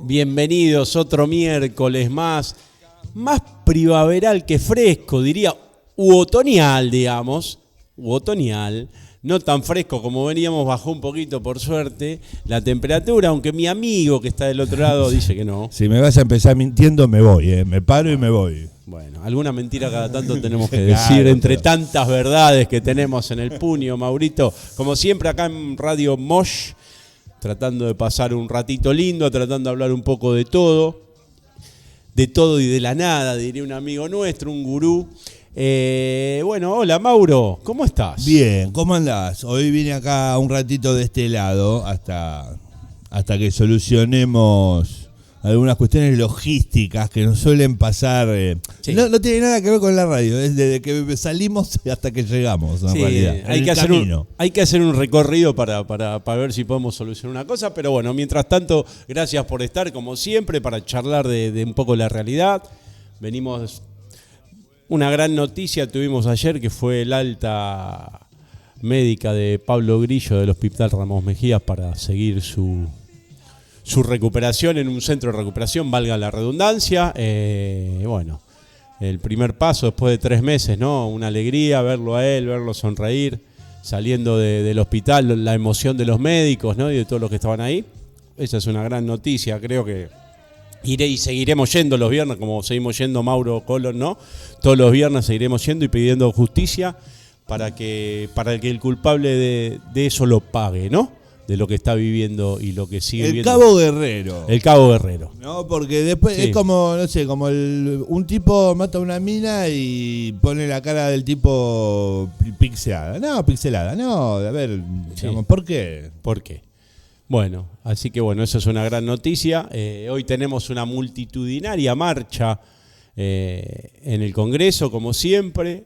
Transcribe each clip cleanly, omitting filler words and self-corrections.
Bienvenidos otro miércoles más primaveral que fresco, diría, u otoñal, digamos, no tan fresco como veníamos, bajó un poquito por suerte la temperatura, aunque mi amigo que está del otro lado dice que no. Si me vas a empezar mintiendo me voy, me paro y me voy. Bueno, alguna mentira cada tanto tenemos que decir, entre tantas verdades que tenemos en el puño, Maurito, como siempre acá en Radio Mosh, tratando de pasar un ratito lindo, tratando de hablar un poco de todo y de la nada, diría un amigo nuestro, un gurú. Bueno, hola Mauro, ¿cómo estás? Bien, ¿cómo andás? Hoy vine acá un ratito de este lado hasta que solucionemos algunas cuestiones logísticas que nos suelen pasar. Sí. No tiene nada que ver con la radio, es desde que salimos hasta que llegamos, en realidad. Hay que hacer un recorrido para ver si podemos solucionar una cosa, pero bueno, mientras tanto, gracias por estar, como siempre, para charlar de un poco la realidad. Venimos, una gran noticia tuvimos ayer, que fue el alta médica de Pablo Grillo del Hospital Ramos Mejías para seguir su recuperación en un centro de recuperación, valga la redundancia. Bueno, el primer paso después de 3 meses, ¿no? Una alegría verlo a él, verlo sonreír, saliendo del hospital, la emoción de los médicos, ¿no? Y de todos los que estaban ahí. Esa es una gran noticia, creo que iré y seguiremos yendo los viernes, como seguimos yendo Mauro Colón, ¿no? Todos los viernes seguiremos yendo y pidiendo justicia para que el culpable de eso lo pague, ¿no? De lo que está viviendo y lo que sigue viviendo. El Cabo Guerrero. No, porque después es como, no sé, como un tipo mata a una mina y pone la cara del tipo pixelada. No, a ver, digamos, ¿por qué? ¿Por qué? Bueno, así que bueno, eso es una gran noticia. Hoy tenemos una multitudinaria marcha en el Congreso, como siempre.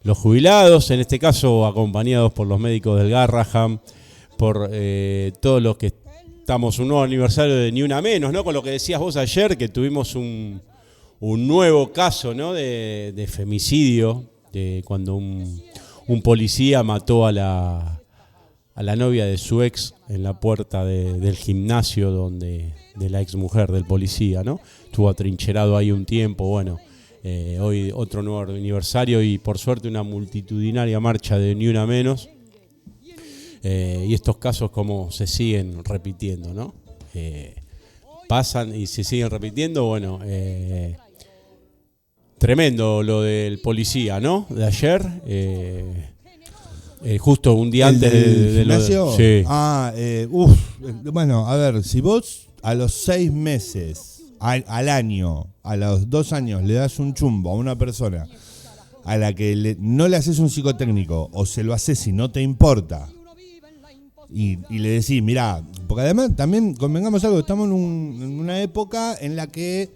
Los jubilados, en este caso acompañados por los médicos del Garraham, por todos los que estamos un nuevo aniversario de Ni Una Menos, ¿no? Con lo que decías vos ayer, que tuvimos un nuevo caso, ¿no? de femicidio, de cuando un policía mató a la novia de su ex en la puerta del gimnasio de la ex mujer del policía, ¿no? Estuvo atrincherado ahí un tiempo, bueno. Hoy otro nuevo aniversario y por suerte una multitudinaria marcha de Ni Una Menos. Y estos casos como se siguen repitiendo, ¿no? Pasan y se siguen repitiendo, bueno, tremendo lo del policía, ¿no? De ayer, justo un día antes de lo de... Sí. Bueno, a ver, si vos a los 6 meses, al año, a los 2 años le das un chumbo a una persona a la que no le haces un psicotécnico o se lo haces y no te importa, y le decís, mirá, porque además también convengamos algo, estamos en una época en la que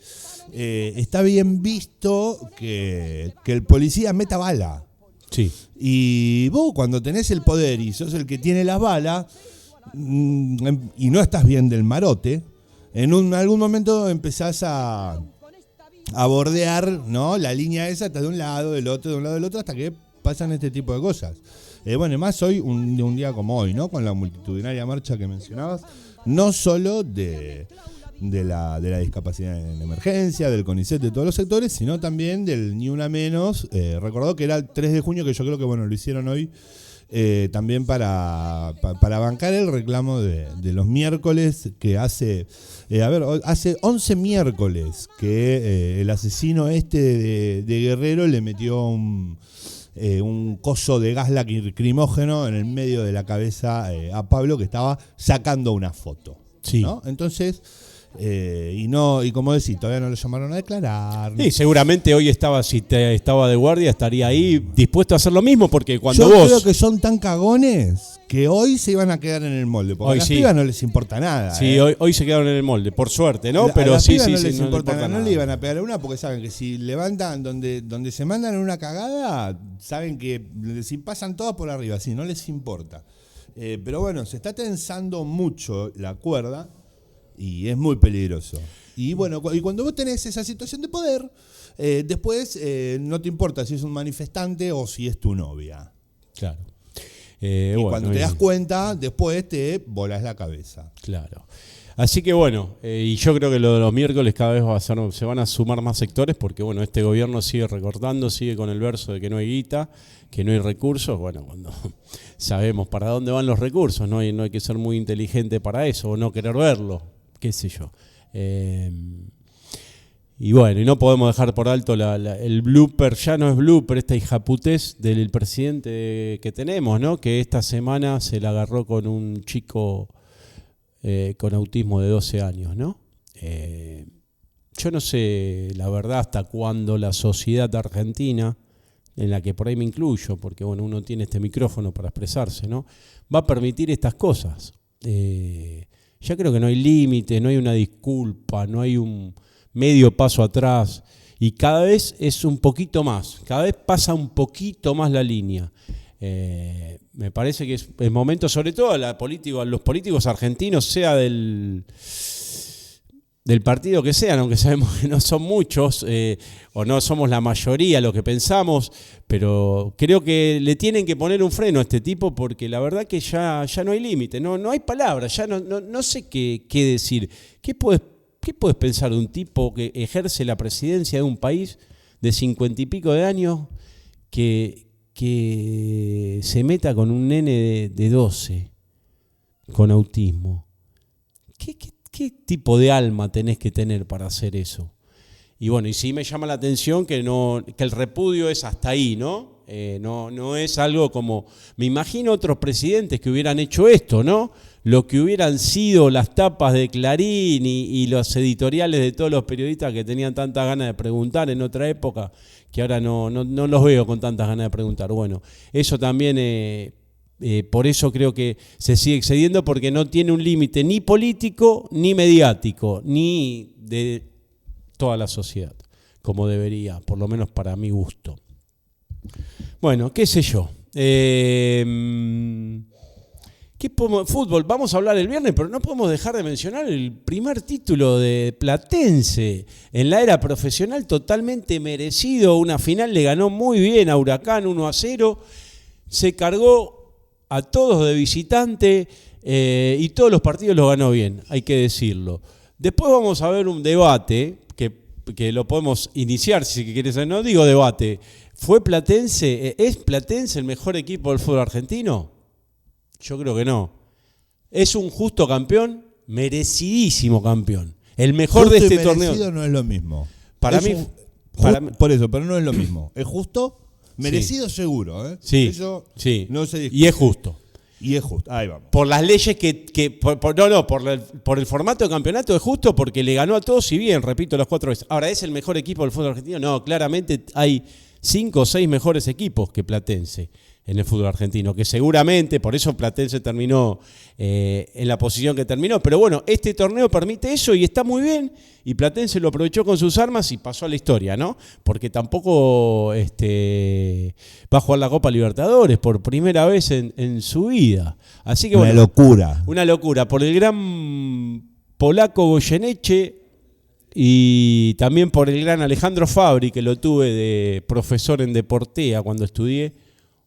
está bien visto que el policía meta bala. Sí. Y vos cuando tenés el poder y sos el que tiene las balas y no estás bien del marote, en algún momento empezás a bordear, ¿no? La línea esa hasta de un lado, del otro, hasta que pasan este tipo de cosas. Bueno, más hoy, un día como hoy, ¿no? Con la multitudinaria marcha que mencionabas, no solo de la discapacidad en emergencia, del CONICET, de todos los sectores, sino también del Ni Una Menos. Recordó que era el 3 de junio, que yo creo que bueno lo hicieron hoy, también para bancar el reclamo de los miércoles, que hace 11 miércoles que el asesino de Guerrero le metió un coso de gas lacrimógeno en el medio de la cabeza a Pablo, que estaba sacando una foto. Sí. ¿No? Entonces, y como decís, todavía no lo llamaron a declarar. Sí, seguramente hoy estaba de guardia, estaría ahí dispuesto a hacer lo mismo, porque cuando yo creo que son tan cagones que hoy se iban a quedar en el molde, porque a las pibas no les importa nada. Sí, hoy se quedaron en el molde, por suerte, ¿no? Pero a las sí, pibas sí, no sí, les no importa nada. No le iban a pegar a una, porque saben que si levantan donde se mandan en una cagada, saben que si pasan todas por arriba, sí, no les importa. Pero bueno, se está tensando mucho la cuerda y es muy peligroso. Y bueno, y cuando vos tenés esa situación de poder, después no te importa si es un manifestante o si es tu novia. Claro. Y Bueno, cuando te das cuenta, después te volás la cabeza. Claro. Así que bueno, y yo creo que lo de los miércoles cada vez se van a sumar más sectores porque bueno, este gobierno sigue recortando, sigue con el verso de que no hay guita, que no hay recursos. Bueno, cuando sabemos para dónde van los recursos, no hay que ser muy inteligente para eso o no querer verlo, qué sé yo. Y bueno, y no podemos dejar por alto el blooper, ya no es blooper, esta hijaputez del presidente que tenemos, ¿no? Que esta semana se la agarró con un chico con autismo de 12 años, ¿no? Yo no sé, la verdad, hasta cuándo la sociedad argentina, en la que por ahí me incluyo, porque bueno, uno tiene este micrófono para expresarse, ¿no? Va a permitir estas cosas. Ya creo que no hay límites, no hay una disculpa, no hay un medio paso atrás, y cada vez es un poquito más, cada vez pasa un poquito más la línea. Me parece que es el momento, sobre todo a los políticos argentinos, sea del partido que sean, aunque sabemos que no son muchos, o no somos la mayoría lo que pensamos, pero creo que le tienen que poner un freno a este tipo porque la verdad que ya no hay límite, no hay palabras, ya no sé qué decir. ¿Qué puedes pensar de un tipo que ejerce la presidencia de un país de 50 y pico de años que se meta con un nene de 12 con autismo? ¿Qué tipo de alma tenés que tener para hacer eso? Y bueno, y sí me llama la atención que el repudio es hasta ahí, ¿no? No es algo como... Me imagino otros presidentes que hubieran hecho esto, ¿no? Lo que hubieran sido las tapas de Clarín y los editoriales de todos los periodistas que tenían tantas ganas de preguntar en otra época, que ahora no los veo con tantas ganas de preguntar. Bueno, eso también... por eso creo que se sigue excediendo porque no tiene un límite ni político, ni mediático, ni de toda la sociedad, como debería, por lo menos para mi gusto. Bueno, qué sé yo. Fútbol, vamos a hablar el viernes, pero no podemos dejar de mencionar el primer título de Platense en la era profesional, totalmente merecido. Una final le ganó muy bien a Huracán 1-0, se cargó a todos de visitante y todos los partidos los ganó bien, hay que decirlo. Después vamos a ver un debate que lo podemos iniciar si quieres, no digo debate. ¿Es Platense el mejor equipo del fútbol argentino? Yo creo que no. ¿Es un justo campeón? Merecidísimo campeón. El mejor justo de este y merecido torneo. No es lo mismo. Para es mí, por eso, pero no es lo mismo. Es justo, merecido seguro, ¿eh? Sí, eso sí. No se discute. Y es justo. Y es justo. Ahí vamos. Por las leyes por el formato de campeonato es justo porque le ganó a todos y bien, repito las 4 veces. Ahora, ¿es el mejor equipo del fútbol argentino? No, claramente hay 5 o 6 mejores equipos que Platense en el fútbol argentino, que seguramente, por eso Platense terminó en la posición que terminó, pero bueno, este torneo permite eso y está muy bien, y Platense lo aprovechó con sus armas y pasó a la historia, ¿no? Porque tampoco va a jugar la Copa Libertadores por primera vez en su vida. Así que Una locura. Una locura, por el gran polaco Goyeneche y también por el gran Alejandro Fabri, que lo tuve de profesor en Deportea cuando estudié,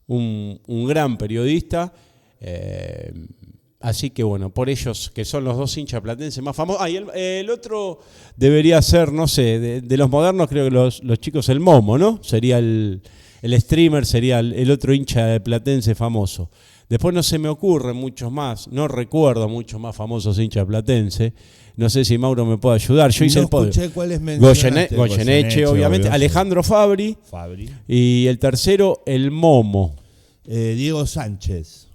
un gran periodista, así que bueno, por ellos que son los 2 hinchas platenses más famosos. Y el otro debería ser, no sé, de los modernos creo que los chicos, el Momo, ¿no? Sería el streamer, sería el otro hincha de Platense famoso. Después no se me ocurren muchos más, no recuerdo muchos más famosos hinchas de Platense. No sé si Mauro me puede ayudar. Yo hice el podio. Escuché cuáles mencionaste. Goyeneche, obviamente. Alejandro Fabri. Y el tercero, el Momo. Diego Sánchez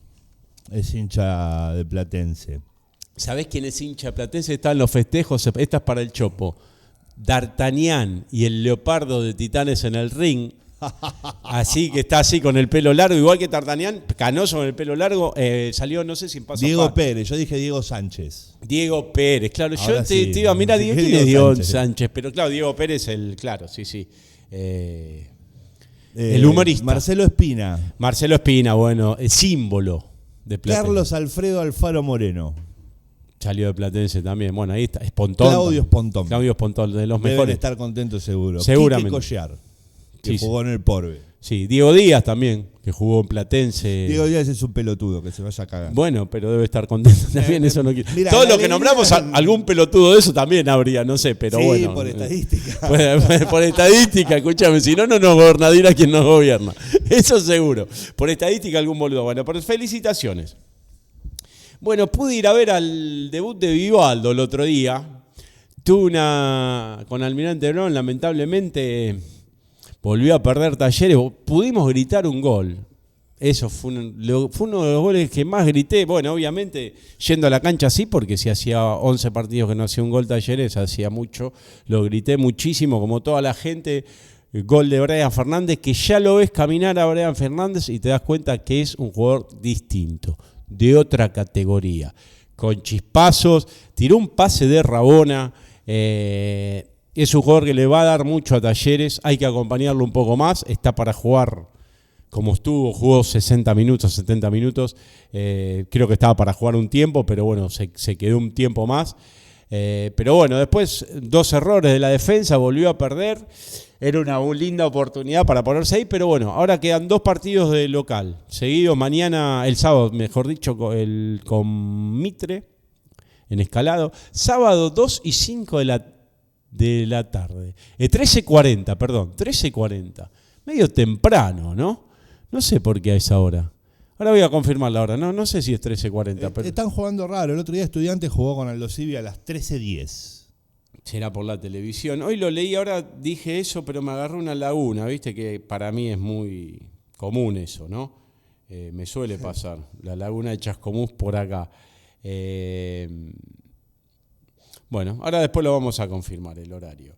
es hincha de Platense. ¿Sabés quién es hincha de Platense? Está en los festejos. Esta es para el Chopo. D'Artagnan y el leopardo de Titanes en el ring. Así que está así con el pelo largo, igual que D'Artagnan, canoso con el pelo largo, salió, no sé si en paso Diego Pérez, yo dije Diego Sánchez. Diego Pérez, claro, ahora yo te iba a mirar, sí, ¿quién es Diego Sánchez? Pero claro, Diego Pérez, claro, sí. El humorista. Marcelo Espina, bueno, el símbolo de Platense. Carlos Alfredo Alfaro Moreno. Salió de Platense también, bueno, ahí está, Espontón. Claudio Espontón, de los deben mejores. estar contentos seguro. Seguramente. Quique Collar, que jugó en el Porbe. Sí, Diego Díaz también, que jugó en Platense. Diego Díaz es un pelotudo, que se vaya a cagar. Bueno, pero debe estar contento también, eso no quiere. Mira, Todo lo que alegría- nombramos, algún pelotudo de eso también habría, no sé, pero sí, bueno. por estadística. Por estadística, escúchame, si no, no nos gobernará quien nos gobierna. Eso seguro. Por estadística, algún boludo. Bueno, pero felicitaciones. Bueno, pude ir a ver al debut de Vivaldo el otro día. Tuve una con Almirante Brown, lamentablemente volvió a perder Talleres. Pudimos gritar un gol. Eso fue uno de los goles que más grité. Bueno, obviamente, yendo a la cancha sí, porque si hacía 11 partidos que no hacía un gol Talleres, hacía mucho. Lo grité muchísimo, como toda la gente. El gol de Brian Fernández, que ya lo ves caminar a Brian Fernández y te das cuenta que es un jugador distinto, de otra categoría. Con chispazos, tiró un pase de Rabona. Es un jugador que le va a dar mucho a Talleres. Hay que acompañarlo un poco más. Está para jugar como estuvo, jugó 60 minutos, 70 minutos. Creo que estaba para jugar un tiempo, pero bueno, se quedó un tiempo más. Pero bueno, después 2 errores de la defensa, volvió a perder. Era una linda oportunidad para ponerse ahí, pero bueno, ahora quedan 2 partidos de local. Seguidos mañana, el sábado, mejor dicho, con Mitre, en Escalado. Sábado 2 y 5 de la tarde. 13:40, perdón, 13:40. Medio temprano, ¿no? No sé por qué a esa hora. Ahora voy a confirmar la hora. No sé si es 13:40. Pero Están jugando raro. El otro día Estudiantes jugó con Aldo Civi a las 13:10. será por la televisión. Hoy lo leí, ahora dije eso, pero me agarró una laguna, ¿viste? Que para mí es muy común eso, ¿no? Me suele pasar. La laguna de Chascomús por acá. Bueno, ahora después lo vamos a confirmar, el horario.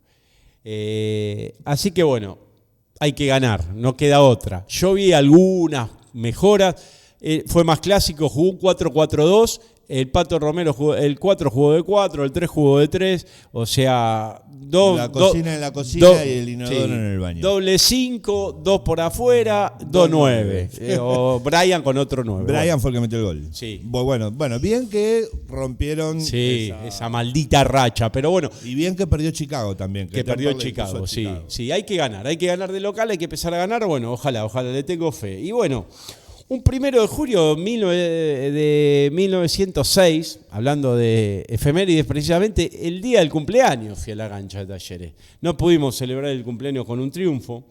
Así que bueno, hay que ganar, no queda otra. Yo vi algunas mejoras, fue más clásico, jugó un 4-4-2, el Pato Romero jugó, el 4 jugó de 4, el 3 jugó de 3, o sea, la cocina en la cocina y el inodoro en el baño. Doble 5, 2 por afuera, 2 9. O Brian con otro 9. Brian fue el que metió el gol. Sí. Bueno, bien que rompieron esa maldita racha, pero bueno. Y bien que perdió Chicago también. Que perdió Chicago, sí, hay que ganar de local, hay que empezar a ganar, bueno, ojalá, le tengo fe. Y bueno, un 1 de julio de 1906, hablando de efemérides, precisamente el día del cumpleaños fui a la cancha de Talleres. No pudimos celebrar el cumpleaños con un triunfo.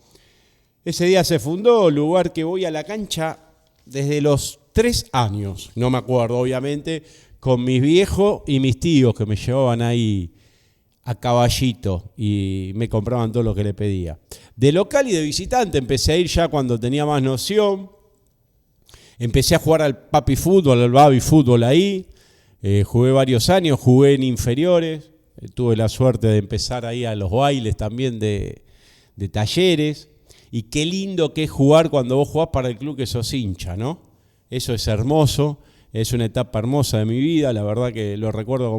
Ese día se fundó, lugar que voy a la cancha desde los 3 años, no me acuerdo obviamente, con mis viejos y mis tíos que me llevaban ahí a caballito y me compraban todo lo que le pedía. De local y de visitante empecé a ir ya cuando tenía más noción. Empecé a jugar al papi fútbol, al baby fútbol ahí. Jugué varios años, jugué en inferiores. Tuve la suerte de empezar ahí a los bailes también de Talleres. Y qué lindo que es jugar cuando vos jugás para el club que sos hincha, ¿no? Eso es hermoso, es una etapa hermosa de mi vida. La verdad que lo recuerdo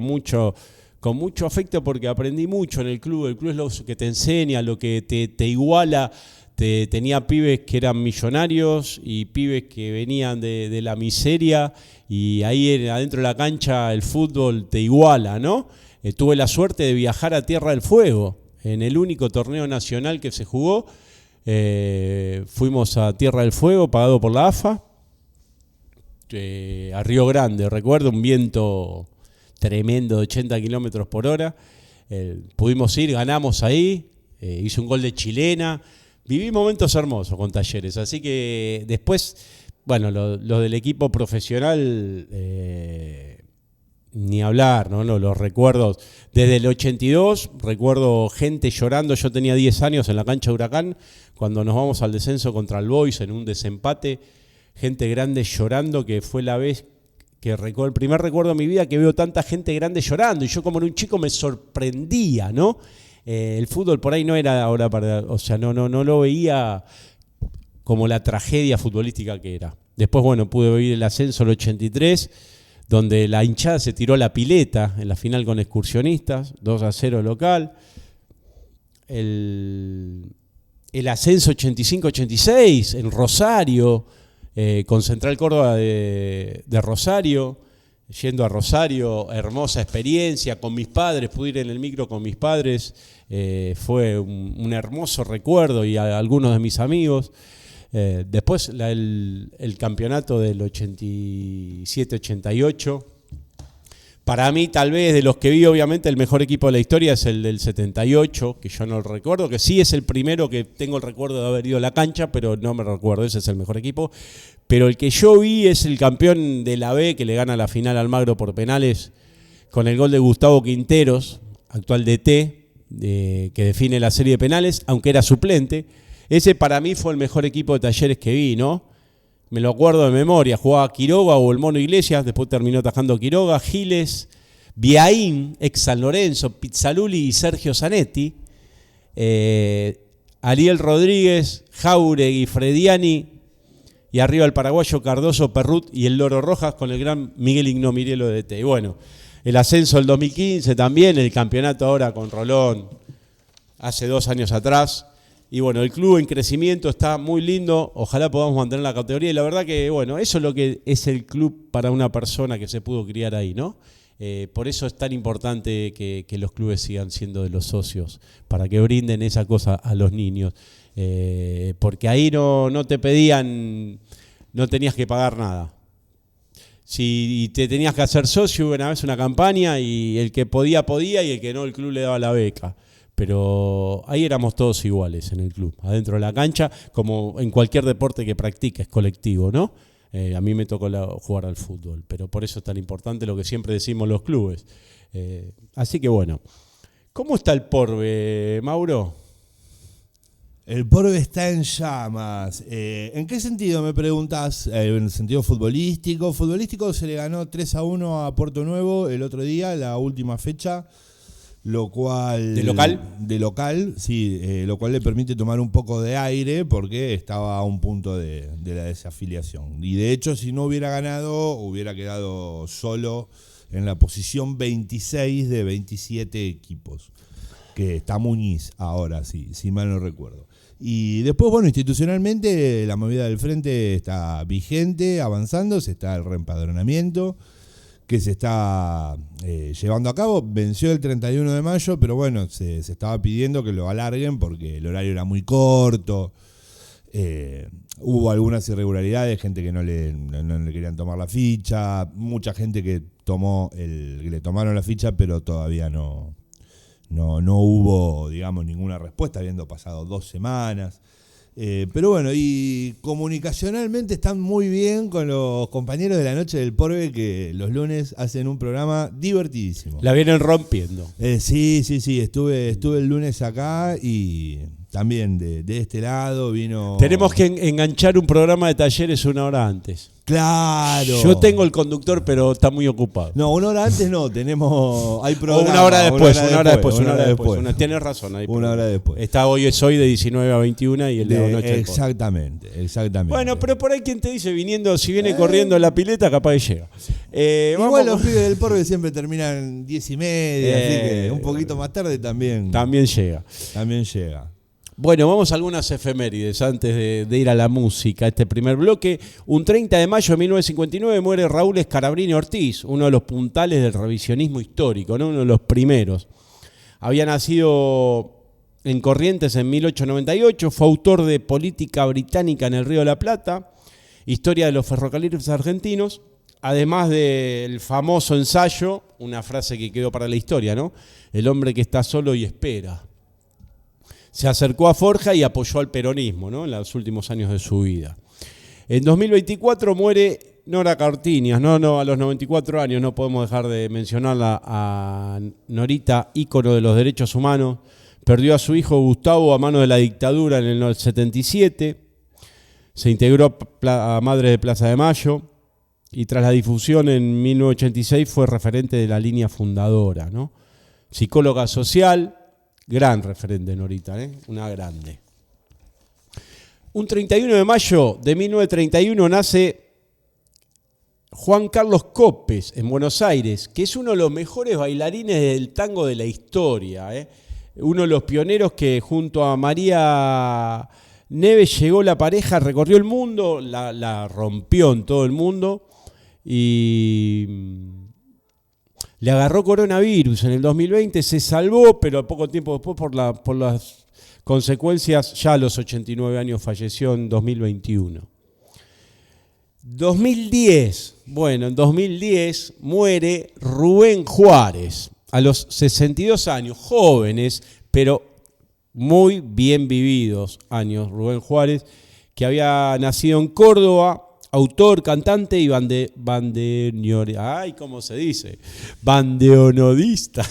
con mucho afecto porque aprendí mucho en el club. El club es lo que te enseña, lo que te iguala. Tenía pibes que eran millonarios y pibes que venían de la miseria y ahí adentro de la cancha el fútbol te iguala, ¿no? Tuve la suerte de viajar a Tierra del Fuego en el único torneo nacional que se jugó. Fuimos a Tierra del Fuego pagado por la AFA, a Río Grande, recuerdo, un viento tremendo de 80 kilómetros por hora. Pudimos ir, ganamos ahí, hice un gol de chilena. Viví momentos hermosos con Talleres, así que después, bueno, lo del equipo profesional, ni hablar, ¿no? Los recuerdos. Desde el 82, recuerdo gente llorando, yo tenía 10 años en la cancha de Huracán, cuando nos vamos al descenso contra el Boys en un desempate, gente grande llorando, que fue la vez que el primer recuerdo de mi vida que veo tanta gente grande llorando, y yo como era un chico me sorprendía, ¿no? El fútbol por ahí no era ahora o sea, no lo veía como la tragedia futbolística que era. Después, bueno, pude vivir el ascenso el 83, donde la hinchada se tiró a la pileta en la final con Excursionistas, 2-0 local. El ascenso 85-86 en Rosario, con Central Córdoba de Rosario. Yendo a Rosario, hermosa experiencia, con mis padres, pude ir en el micro con mis padres, fue un hermoso recuerdo y a algunos de mis amigos. Después el campeonato del 87-88. Para mí, tal vez, de los que vi, obviamente, el mejor equipo de la historia es el del 78, que yo no lo recuerdo, que sí es el primero que tengo el recuerdo de haber ido a la cancha, pero no me recuerdo, ese es el mejor equipo. Pero el que yo vi es el campeón de la B, que le gana la final al Almagro por penales, con el gol de Gustavo Quinteros, actual DT, que define la serie de penales, aunque era suplente. Ese para mí fue el mejor equipo de Talleres que vi, ¿no? Me lo acuerdo de memoria, jugaba Quiroga o el Mono Iglesias, después terminó atajando Quiroga, Giles, Biaín, ex San Lorenzo, Pizzaluli y Sergio Zanetti, Ariel Rodríguez, Jauregui, Frediani, y arriba el paraguayo Cardoso, Perrut y el Loro Rojas con el gran Miguel Ignomirielo de DT. Y bueno, el ascenso del 2015 también, el campeonato ahora con Rolón hace 2 años atrás. Y bueno, el club en crecimiento está muy lindo, ojalá podamos mantener la categoría. Y la verdad que, bueno, eso es lo que es el club para una persona que se pudo criar ahí, ¿no? Por eso es tan importante que los clubes sigan siendo de los socios, para que brinden esa cosa a los niños. Porque ahí no te pedían, no tenías que pagar nada. Si te tenías que hacer socio, hubo una vez una campaña y el que podía y el que no, el club le daba la beca. Pero ahí éramos todos iguales en el club, adentro de la cancha, como en cualquier deporte que practiques, colectivo, ¿no? A mí me tocó jugar al fútbol, pero por eso es tan importante lo que siempre decimos los clubes. Así que bueno, ¿cómo está el Porbe, Mauro? El Porbe está en llamas. ¿En qué sentido me preguntás? ¿En el sentido futbolístico? Futbolístico se le ganó 3-1 a Puerto Nuevo el otro día, la última fecha. Lo cual, ¿De local? De local, sí, lo cual le permite tomar un poco de aire porque estaba a un punto de la desafiliación. Y de hecho, si no hubiera ganado, hubiera quedado solo en la posición 26 de 27 equipos, que está Muñiz ahora, sí, si mal no recuerdo. Y después, bueno, institucionalmente la movida del frente está vigente, avanzando, se está el reempadronamiento que se está llevando a cabo. Venció el 31 de mayo, pero bueno, se estaba pidiendo que lo alarguen porque el horario era muy corto. Hubo algunas irregularidades, gente que no le querían tomar la ficha, mucha gente que le tomaron la ficha, pero todavía no hubo, digamos, ninguna respuesta, habiendo pasado 2 semanas. Pero bueno, y comunicacionalmente están muy bien con los compañeros de la Noche del Porbe, que los lunes hacen un programa divertidísimo. La vienen rompiendo. Sí, estuve el lunes acá y también de este lado vino... Tenemos que enganchar un programa de Talleres 1 hora antes. Claro. Yo tengo el conductor, pero está muy ocupado. No, 1 hora antes no, hay programa. O 1 hora después, 1 hora después. Tienes razón. 1 hora después. Está hoy es hoy de 19 a 21 y el de la noche. Exactamente. Bueno, pero por ahí quien te dice, si viene corriendo la pileta, capaz que llega. Igual los pibes del Porbe siempre terminan 10:30, así que un poquito más tarde también llega. También llega. Bueno, vamos a algunas efemérides antes de ir a la música. Este primer bloque, un 30 de mayo de 1959 muere Raúl Escarabrini Ortiz, uno de los puntales del revisionismo histórico, ¿no? Uno de los primeros. Había nacido en Corrientes en 1898, fue autor de Política Británica en el Río de la Plata, Historia de los ferrocarriles argentinos, además del famoso ensayo, una frase que quedó para la historia, ¿no? El hombre que está solo y espera. Se acercó a Forja y apoyó al peronismo, ¿no? En los últimos años de su vida. En 2024 muere Nora Cortiñas, a los 94 años no podemos dejar de mencionarla a Norita, ícono de los derechos humanos. Perdió a su hijo Gustavo a mano de la dictadura en el 77. Se integró a Madres de Plaza de Mayo y tras la difusión en 1986 fue referente de la línea fundadora, ¿no? Psicóloga social. Gran referente, Norita, una grande. Un 31 de mayo de 1931 nace Juan Carlos Copes en Buenos Aires, que es uno de los mejores bailarines del tango de la historia. Uno de los pioneros que junto a María Neves llegó la pareja, recorrió el mundo, la rompió en todo el mundo y... le agarró coronavirus en el 2020, se salvó, pero poco tiempo después por las Consecuencias, ya a los 89 años falleció en 2021. 2010, bueno, en 2010 muere Rubén Juárez, a los 62 años, jóvenes, pero muy bien vividos años. Rubén Juárez, que había nacido en Córdoba, autor, cantante y bandeonodista.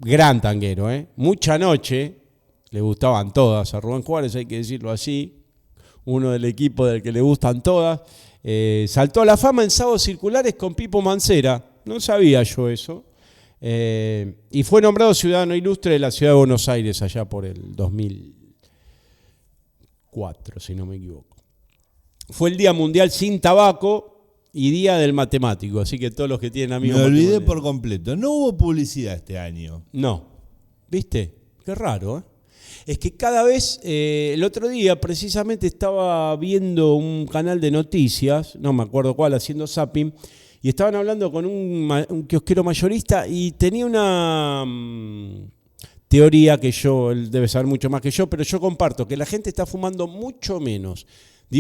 Gran tanguero, Mucha Noche, le gustaban todas a Rubén Juárez, hay que decirlo así. Uno del equipo del que le gustan todas. Saltó a la fama en Sábados Circulares con Pipo Mancera. No sabía yo eso. Y fue nombrado ciudadano ilustre de la ciudad de Buenos Aires allá por el 2004, si no me equivoco. Fue el Día Mundial sin Tabaco y Día del Matemático, así que todos los que tienen amigos... Me olvidé por completo. No hubo publicidad este año. No. ¿Viste? Qué raro, Es que cada vez, el otro día precisamente estaba viendo un canal de noticias, no me acuerdo cuál, haciendo zapping, y estaban hablando con un kiosquero mayorista y tenía una teoría que él debe saber mucho más que yo, pero yo comparto que la gente está fumando mucho menos.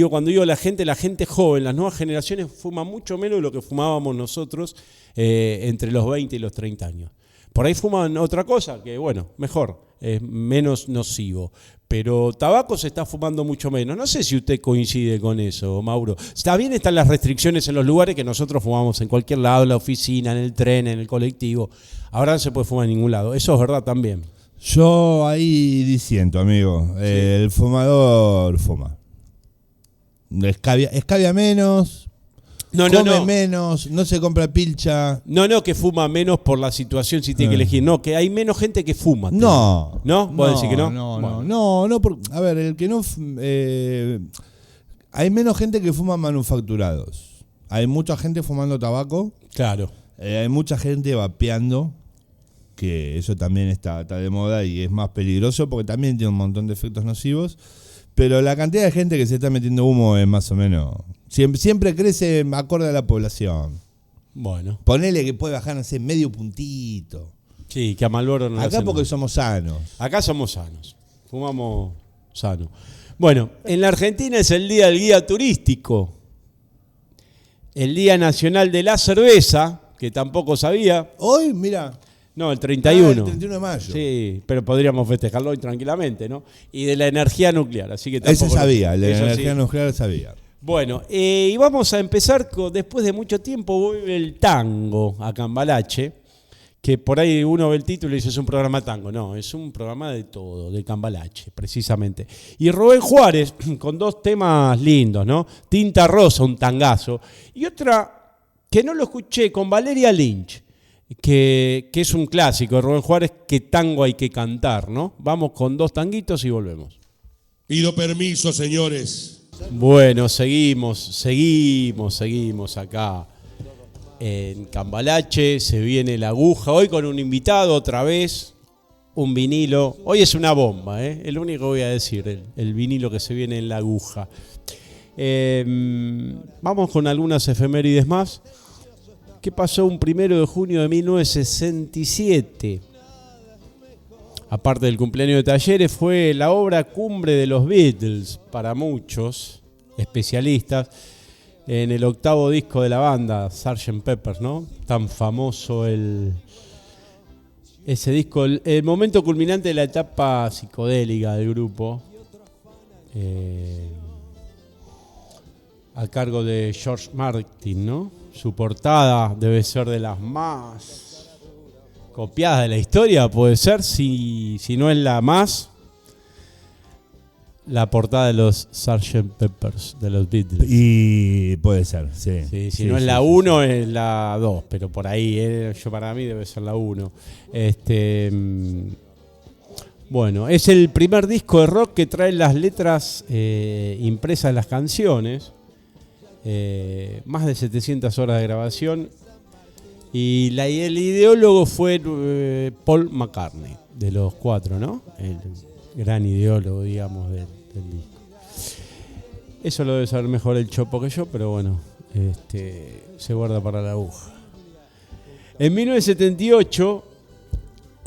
Cuando digo la gente joven, las nuevas generaciones fuman mucho menos de lo que fumábamos nosotros entre los 20 y los 30 años. Por ahí fuman otra cosa, que bueno, mejor, es menos nocivo. Pero tabaco se está fumando mucho menos. No sé si usted coincide con eso, Mauro. Está bien, están las restricciones en los lugares que nosotros fumamos en cualquier lado, en la oficina, en el tren, en el colectivo. Ahora no se puede fumar en ningún lado. Eso es verdad también. Yo ahí disiento, amigo. Sí. El fumador fuma. Escabia menos. Come menos, no se compra pilcha. No, que fuma menos por la situación si tiene que elegir. No, que hay menos gente que fuma. No. ¿No? ¿Vos decís que no? No. A ver, el que no... hay menos gente que fuma manufacturados. Hay mucha gente fumando tabaco. Claro. Hay mucha gente vapeando, que eso también está de moda y es más peligroso porque también tiene un montón de efectos nocivos. Pero la cantidad de gente que se está metiendo humo es más o menos... Siempre crece acorde a la población. Bueno. Ponele que puede bajar, no sé, medio puntito. Sí, que a Marlboro no. Acá porque somos sanos. Acá somos sanos. Fumamos sano. Bueno, en la Argentina es el Día del Guía Turístico. El Día Nacional de la Cerveza, que tampoco sabía. Hoy, mira... No, el 31. El 31 de mayo. Sí, pero podríamos festejarlo hoy tranquilamente, ¿no? Y de la energía nuclear, así que tampoco... Ese sabía, el de la energía nuclear sabía. Bueno, y vamos a empezar después de mucho tiempo, vuelve el tango a Cambalache, que por ahí uno ve el título y dice es un programa tango. No, es un programa de todo, de Cambalache, precisamente. Y Rubén Juárez, con dos temas lindos, ¿no? Tinta Rosa, un tangazo, y otra que no lo escuché, con Valeria Lynch, que es un clásico de Rubén Juárez, que tango hay que cantar, ¿no? Vamos con dos tanguitos y volvemos. Pido permiso, señores. Bueno, seguimos acá en Cambalache, se viene la aguja, hoy con un invitado otra vez, un vinilo, hoy es una bomba, es lo único que voy a decir, el vinilo que se viene en la aguja. Vamos con algunas efemérides más. ¿Qué pasó un 1 de junio de 1967? Aparte del cumpleaños de Talleres, fue la obra cumbre de los Beatles para muchos especialistas en el 8º disco de la banda, Sgt. Pepper, ¿no? Tan famoso ese disco, el momento culminante de la etapa psicodélica del grupo, a cargo de George Martin, ¿no? Su portada debe ser de las más copiadas de la historia, puede ser, si no es la más, la portada de los Sgt. Peppers, de los Beatles. Y puede ser, sí. Si no es la 1, es la 2, pero por ahí, para mí debe ser la 1. Bueno, es el primer disco de rock que trae las letras impresas de las canciones, más de 700 horas de grabación. Y el ideólogo fue Paul McCartney, de los 4, ¿no? El gran ideólogo, digamos, del disco. Eso lo debe saber mejor el Chopo que yo, pero bueno, se guarda para la aguja. En 1978,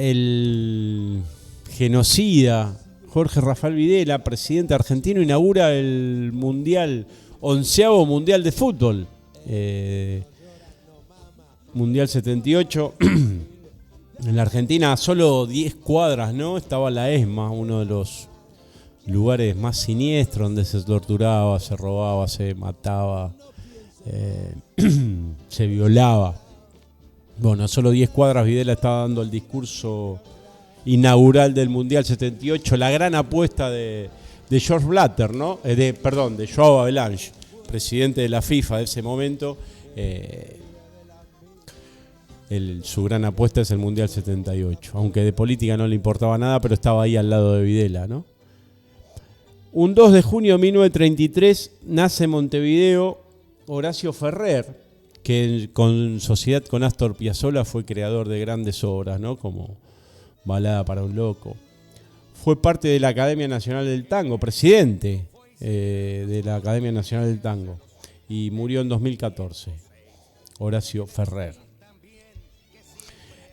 el genocida Jorge Rafael Videla, presidente argentino, inaugura el mundial, 11º mundial de fútbol. Mundial 78. En la Argentina, a solo 10 cuadras, ¿no? Estaba la ESMA, uno de los lugares más siniestros donde se torturaba, se robaba, se mataba, se violaba. Bueno, a solo 10 cuadras Videla estaba dando el discurso inaugural del Mundial 78, la gran apuesta de George Blatter, ¿no? De Joao Havelange, presidente de la FIFA de ese momento. Su gran apuesta es el Mundial 78, aunque de política no le importaba nada, pero estaba ahí al lado de Videla, ¿no? Un 2 de junio de 1933 nace en Montevideo Horacio Ferrer, que con sociedad con Astor Piazzolla fue creador de grandes obras, ¿no? Como Balada para un loco. Fue parte de la Academia Nacional del Tango, presidente de la Academia Nacional del Tango, y murió en 2014, Horacio Ferrer.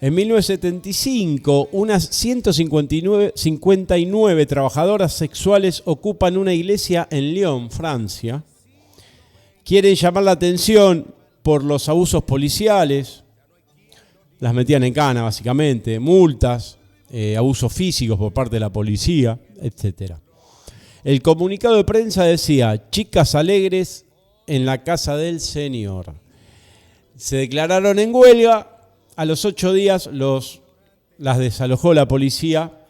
En 1975, unas 159 trabajadoras sexuales ocupan una iglesia en Lyon, Francia. Quieren llamar la atención por los abusos policiales. Las metían en cana, básicamente, multas, abusos físicos por parte de la policía, etc. El comunicado de prensa decía: chicas alegres en la casa del Señor. Se declararon en huelga. A los 8 días las desalojó la policía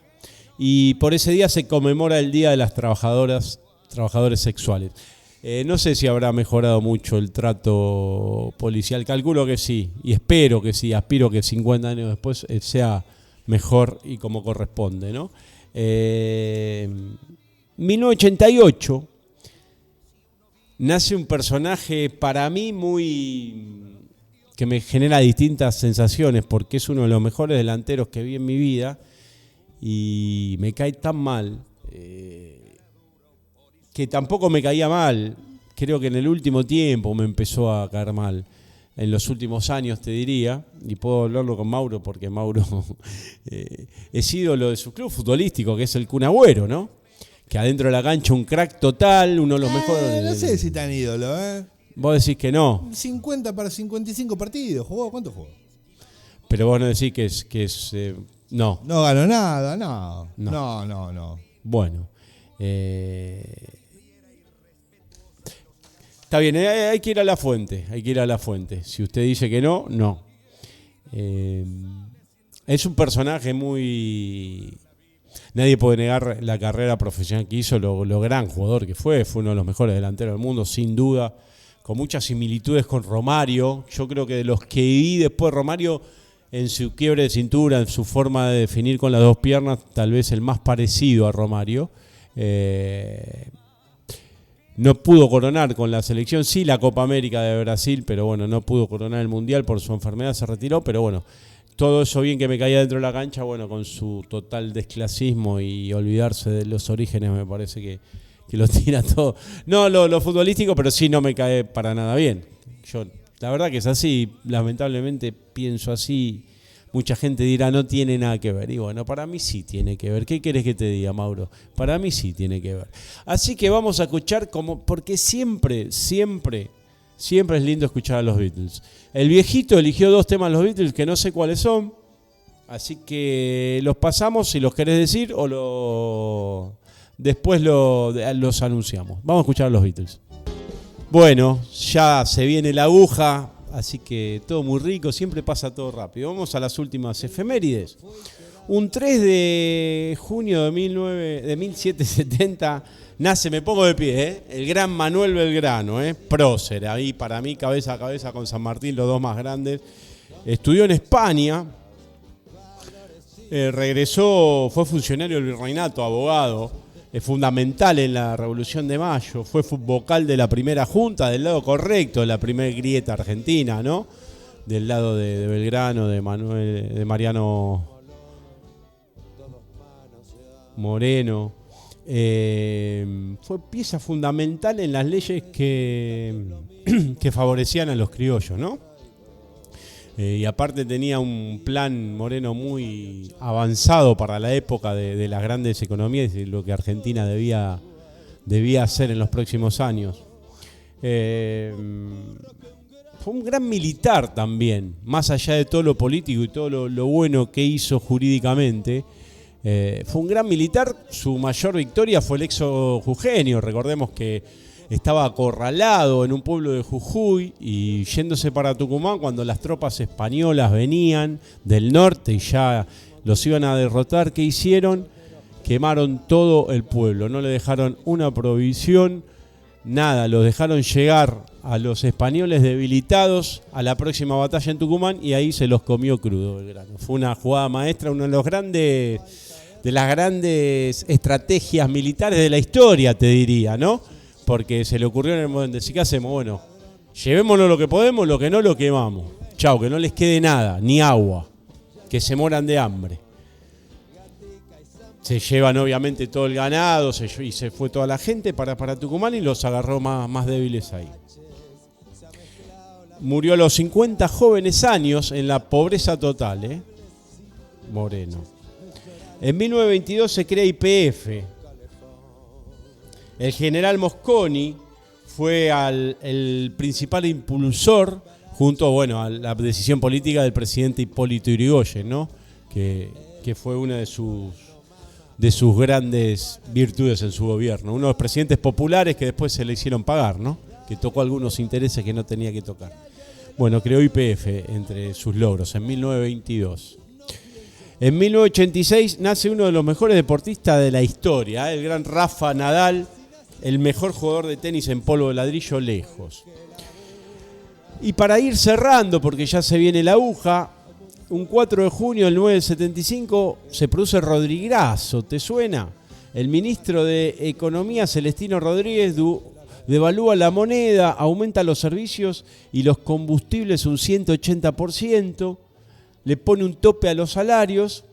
y por ese día se conmemora el Día de las Trabajadores Sexuales. No sé si habrá mejorado mucho el trato policial, calculo que sí, y espero que sí, aspiro que 50 años después sea mejor y como corresponde, ¿no? 1988 nace un personaje para mí que me genera distintas sensaciones, porque es uno de los mejores delanteros que vi en mi vida y me cae tan mal, que tampoco me caía mal. Creo que en el último tiempo me empezó a caer mal, en los últimos años te diría, y puedo hablarlo con Mauro porque Mauro es ídolo de su club futbolístico, que es el Kun Agüero, ¿no? Que adentro de la cancha un crack total, uno de los mejores. No sé si tan ídolo, Vos decís que no. 50 para 55 partidos. ¿Jugó? ¿Cuánto jugó? Pero vos no decís que es no. No ganó nada, no. Bueno. Está bien, hay que ir a la fuente. Si usted dice que no, no. Es un personaje muy... Nadie puede negar la carrera profesional que hizo, lo gran jugador que fue uno de los mejores delanteros del mundo, sin duda, con muchas similitudes con Romario. Yo creo que de los que vi después Romario, en su quiebre de cintura, en su forma de definir con las dos piernas, tal vez el más parecido a Romario. No pudo coronar con la selección, sí la Copa América de Brasil, pero bueno, no pudo coronar el Mundial por su enfermedad, se retiró, pero bueno, todo eso bien que me caía dentro de la cancha, bueno, con su total desclasismo y olvidarse de los orígenes, me parece que lo tira todo. No lo futbolístico, pero sí no me cae para nada bien. Yo, la verdad que es así, lamentablemente pienso así. Mucha gente dirá, no tiene nada que ver. Y bueno, para mí sí tiene que ver. ¿Qué querés que te diga, Mauro? Para mí sí tiene que ver. Así que vamos a escuchar porque siempre es lindo escuchar a los Beatles. El viejito eligió 2 temas de los Beatles que no sé cuáles son. Así que los pasamos si los querés decir o después los anunciamos. Vamos a escuchar a los Beatles. Bueno, ya se viene la aguja. Así que todo muy rico, siempre pasa todo rápido. Vamos a las últimas efemérides. Un 3 de junio de 1770 nace, me pongo de pie, el gran Manuel Belgrano, prócer, ahí para mí cabeza a cabeza con San Martín, los dos más grandes. Estudió en España, regresó, fue funcionario del virreinato, abogado. Es fundamental en la Revolución de Mayo, fue vocal de la primera junta, del lado correcto de la primera grieta argentina, ¿no? Del lado de Belgrano, de Mariano Moreno. Fue pieza fundamental en las leyes que favorecían a los criollos, ¿no? Y aparte tenía un plan Moreno muy avanzado para la época de las grandes economías y lo que Argentina debía hacer en los próximos años. Fue un gran militar también, más allá de todo lo político y todo lo bueno que hizo jurídicamente. Fue un gran militar. Su mayor victoria fue el éxodo jujeño. Recordemos que estaba acorralado en un pueblo de Jujuy y yéndose para Tucumán cuando las tropas españolas venían del norte y ya los iban a derrotar. ¿Qué hicieron? Quemaron todo el pueblo, no le dejaron una provisión, nada, los dejaron llegar a los españoles debilitados a la próxima batalla en Tucumán y ahí se los comió crudo Belgrano. Fue una jugada maestra, uno de las grandes estrategias militares de la historia, te diría, ¿no? Porque se le ocurrió en el momento de decir, ¿qué hacemos? Bueno, llevémonos lo que podemos, lo que no lo quemamos. Chau, que no les quede nada, ni agua, que se mueran de hambre. Se llevan obviamente todo el ganado y se fue toda la gente para Tucumán y los agarró más débiles ahí. Murió a los 50 jóvenes años en la pobreza total, Moreno. En 1922 se crea YPF. El general Mosconi fue el principal impulsor junto a la decisión política del presidente Hipólito Yrigoyen, ¿no? que fue una de sus grandes virtudes en su gobierno. Uno de los presidentes populares que después se le hicieron pagar, ¿no? Que tocó algunos intereses que no tenía que tocar. Bueno, creó YPF entre sus logros en 1922. En 1986 nace uno de los mejores deportistas de la historia, el gran Rafa Nadal, el mejor jugador de tenis en polvo de ladrillo lejos. Y para ir cerrando, porque ya se viene la aguja, un 4 de junio del 975 se produce Rodrigazo, ¿te suena? El ministro de Economía, Celestino Rodríguez, devalúa la moneda, aumenta los servicios y los combustibles un 180%, le pone un tope a los salarios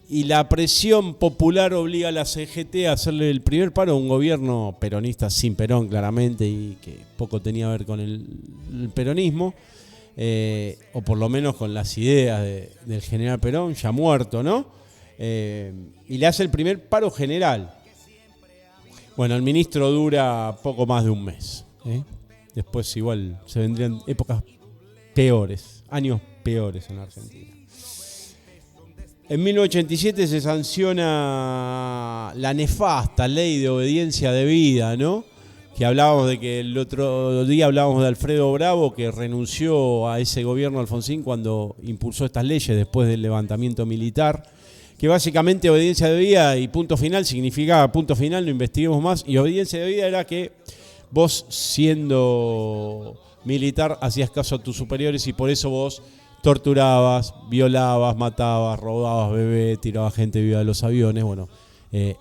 y la presión popular obliga a la CGT a hacerle el primer paro a un gobierno peronista sin Perón, claramente, y que poco tenía que ver con el peronismo. O por lo menos con las ideas del general Perón, ya muerto, ¿no? Y le hace el primer paro general. Bueno, el ministro dura poco más de un mes. Después igual se vendrían épocas peores, años peores en Argentina. En 1987 se sanciona la nefasta ley de obediencia debida, ¿no? Que hablábamos de que el otro día hablábamos de Alfredo Bravo, que renunció a ese gobierno Alfonsín cuando impulsó estas leyes después del levantamiento militar, que básicamente obediencia debida y punto final significaba punto final, no investiguemos más, y obediencia debida era que vos siendo militar hacías caso a tus superiores y por eso vos torturabas, violabas, matabas, robabas bebés, tirabas gente viva de los aviones, bueno.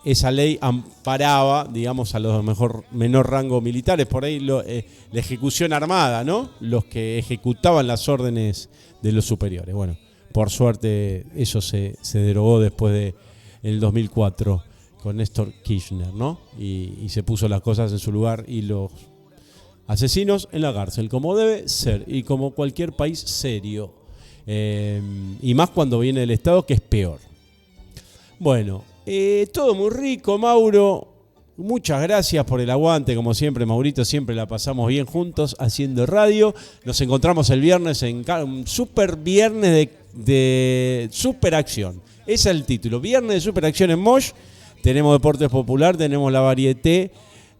Esa ley amparaba, digamos, a los menor rango militares, por ahí la ejecución armada, ¿no? Los que ejecutaban las órdenes de los superiores. Bueno, por suerte eso se derogó después del 2004 con Néstor Kirchner, ¿no? Y se puso las cosas en su lugar y los asesinos en la cárcel, como debe ser y como cualquier país serio. Y más cuando viene del Estado, que es peor. Bueno, todo muy rico, Mauro. Muchas gracias por el aguante, como siempre, Maurito. Siempre la pasamos bien juntos haciendo radio. Nos encontramos el viernes en un super viernes de superacción. Ese es el título. Viernes de superacción en Mosh. Tenemos Deportes Popular, tenemos La Varieté,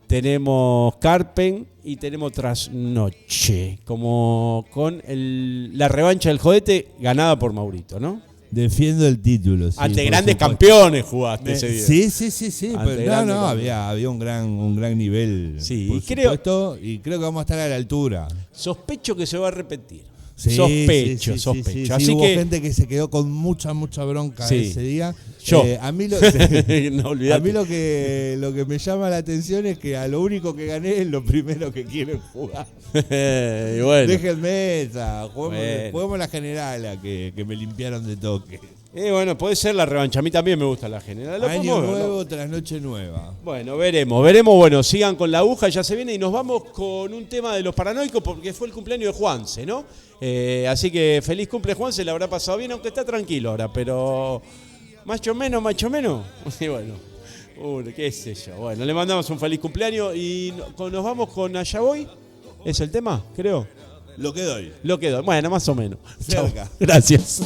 tenemos Carpen y tenemos Trasnoche. Como con la revancha del Jodete ganada por Maurito, ¿no? Defiendo el título. Sí, ante grandes campeones jugaste ese día. Sí. Pero no, había un gran nivel. Sí, por supuesto, y creo que vamos a estar a la altura. Sospecho que se va a repetir. Sí, sospecho. Sí, Así hubo que gente que se quedó con mucha bronca ese día. Yo. A mí, no, a mí lo que me llama la atención es que a lo único que gané es lo primero que quieren jugar. Y bueno. Déjenme esa, juguemos la generala que me limpiaron de toque. Bueno, puede ser la revancha. A mí también me gusta la general. Año nuevo, trasnoche nueva. Bueno, veremos. Bueno, sigan con la aguja, ya se viene y nos vamos con un tema de los paranoicos porque fue el cumpleaños de Juanse, ¿no? Así que feliz cumple, Juan, se le habrá pasado bien, aunque está tranquilo ahora, pero macho menos. Y bueno, qué sé yo. Bueno, le mandamos un feliz cumpleaños y nos vamos con Allá Voy. ¿Es el tema? Creo. Lo que doy. Lo quedó. Bueno, más o menos. Cerca. Chau. Gracias.